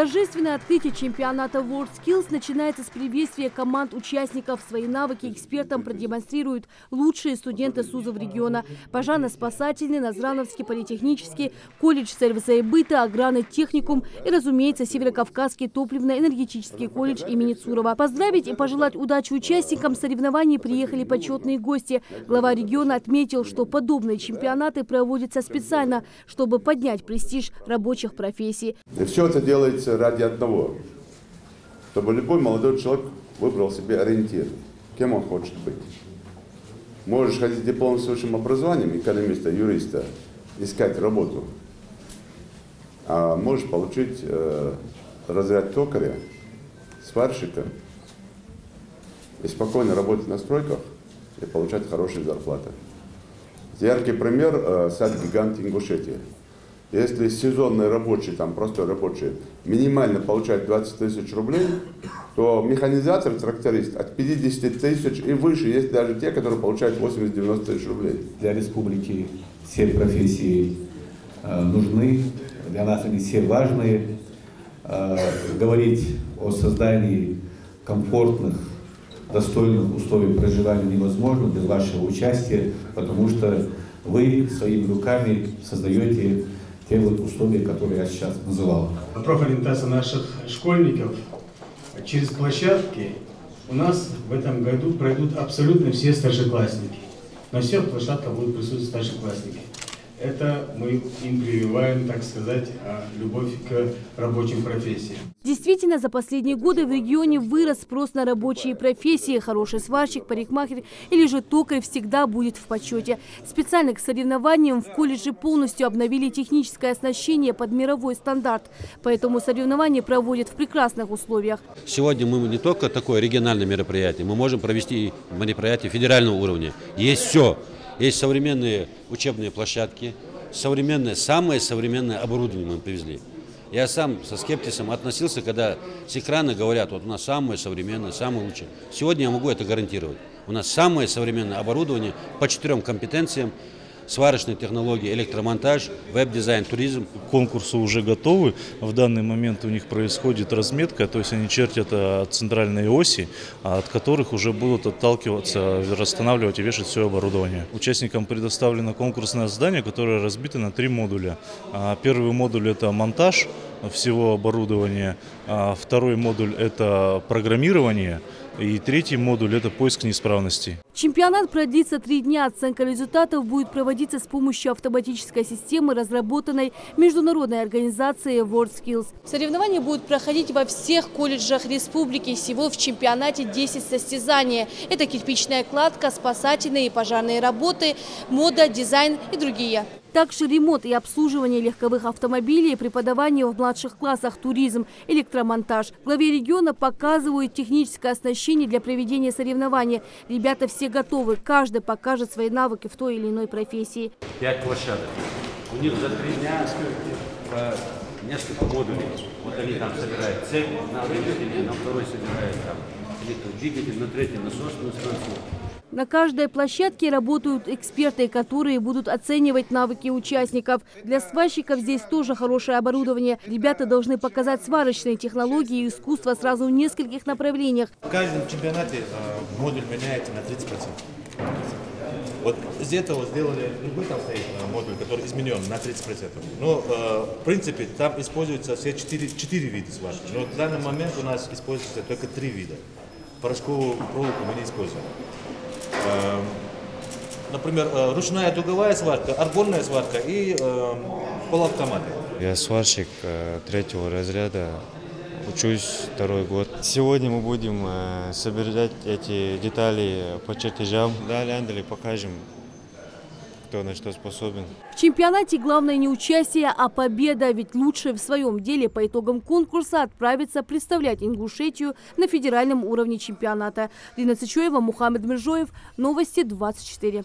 Торжественное открытие чемпионата WorldSkills начинается с приветствия команд-участников. Свои навыки экспертам продемонстрируют лучшие студенты СУЗов региона. Пожарно-спасательный, Назрановский политехнический, колледж сервиса и быта, аграрный техникум и, разумеется, Северокавказский топливно-энергетический колледж имени Цурова. Поздравить и пожелать удачи участникам соревнований приехали почетные гости. Глава региона отметил, что подобные чемпионаты проводятся специально, чтобы поднять престиж рабочих профессий. И все это делается ради одного, чтобы любой молодой человек выбрал себе ориентир, кем он хочет быть. Можешь ходить с дипломом с высшим образованием, экономиста, юриста, искать работу, а можешь получить разряд токаря, сварщика и спокойно работать на стройках и получать хорошие зарплаты. Яркий пример – сад-гигант Ингушетии. Если сезонный рабочий, там простой рабочий, минимально получает 20 тысяч рублей, то механизатор, тракторист от 50 тысяч и выше. Есть даже те, которые получают 80-90 тысяч рублей. Для республики все профессии нужны, для нас они все важные. Говорить о создании комфортных, достойных условий проживания невозможно без вашего участия, потому что вы своими руками создаете те вот условия, которые я сейчас называл. Профориентация наших школьников через площадки у нас в этом году пройдут абсолютно все старшеклассники. На всех площадках будут присутствовать старшеклассники. Это мы им прививаем, так сказать, любовь к рабочим профессиям. Действительно, за последние годы в регионе вырос спрос на рабочие профессии. Хороший сварщик, парикмахер или же токарь всегда будет в почете. Специально к соревнованиям в колледже полностью обновили техническое оснащение под мировой стандарт. Поэтому соревнования проводят в прекрасных условиях. Сегодня мы не только такое региональное мероприятие, мы можем провести мероприятие федерального уровня. Есть все. Есть современные учебные площадки, самое современное оборудование мы привезли. Я сам со скептисом относился, когда с экрана говорят, вот у нас самое современное, самое лучшее. Сегодня я могу это гарантировать. У нас самое современное оборудование по 4 компетенциям: сварочные технологии, электромонтаж, веб-дизайн, туризм. Конкурсы уже готовы. В данный момент у них происходит разметка, то есть они чертят центральные оси, от которых уже будут отталкиваться, расстанавливать и вешать все оборудование. Участникам предоставлено конкурсное задание, которое разбито на 3 модуля. Первый модуль – это монтаж всего оборудования, второй модуль – это программирование, и третий модуль – это поиск неисправностей. Чемпионат продлится 3 дня. Оценка результатов будет проводиться с помощью автоматической системы, разработанной международной организацией WorldSkills. Соревнования будут проходить во всех колледжах республики. Всего в чемпионате 10 состязаний. Это кирпичная кладка, спасательные и пожарные работы, мода, дизайн и другие. Также ремонт и обслуживание легковых автомобилей, преподавание в младших классах, туризм, электромонтаж. Главе региона показывают техническое оснащение для проведения соревнований. Ребята все готовы, каждый покажет свои навыки в той или иной профессии. 5 площадок. У них за 3 дня несколько модулей. Вот они там собирают цепь на двигателе, на второй собирают там двигатель, на третий насосную станцию. На каждой площадке работают эксперты, которые будут оценивать навыки участников. Для сварщиков здесь тоже хорошее оборудование. Ребята должны показать сварочные технологии и искусство сразу в нескольких направлениях. В каждом чемпионате модуль меняется на 30%. Вот из этого сделали любой там стоит модуль, который изменен на 30%. Но в принципе там используются все 4 вида сварки. Но в данный момент у нас используется только 3 вида. Порошковую проволоку мы не используем. Например, ручная дуговая сварка, аргонная сварка и полуавтоматы. Я сварщик 3-го разряда, учусь 2-й год. Сегодня мы будем собирать эти детали по чертежам. Далее покажем, кто на что способен. В чемпионате главное не участие, а победа. Ведь лучшие в своем деле по итогам конкурса отправятся представлять Ингушетию на федеральном уровне чемпионата. Лина Цычоева, Мухаммед Миржоев. Новости 24.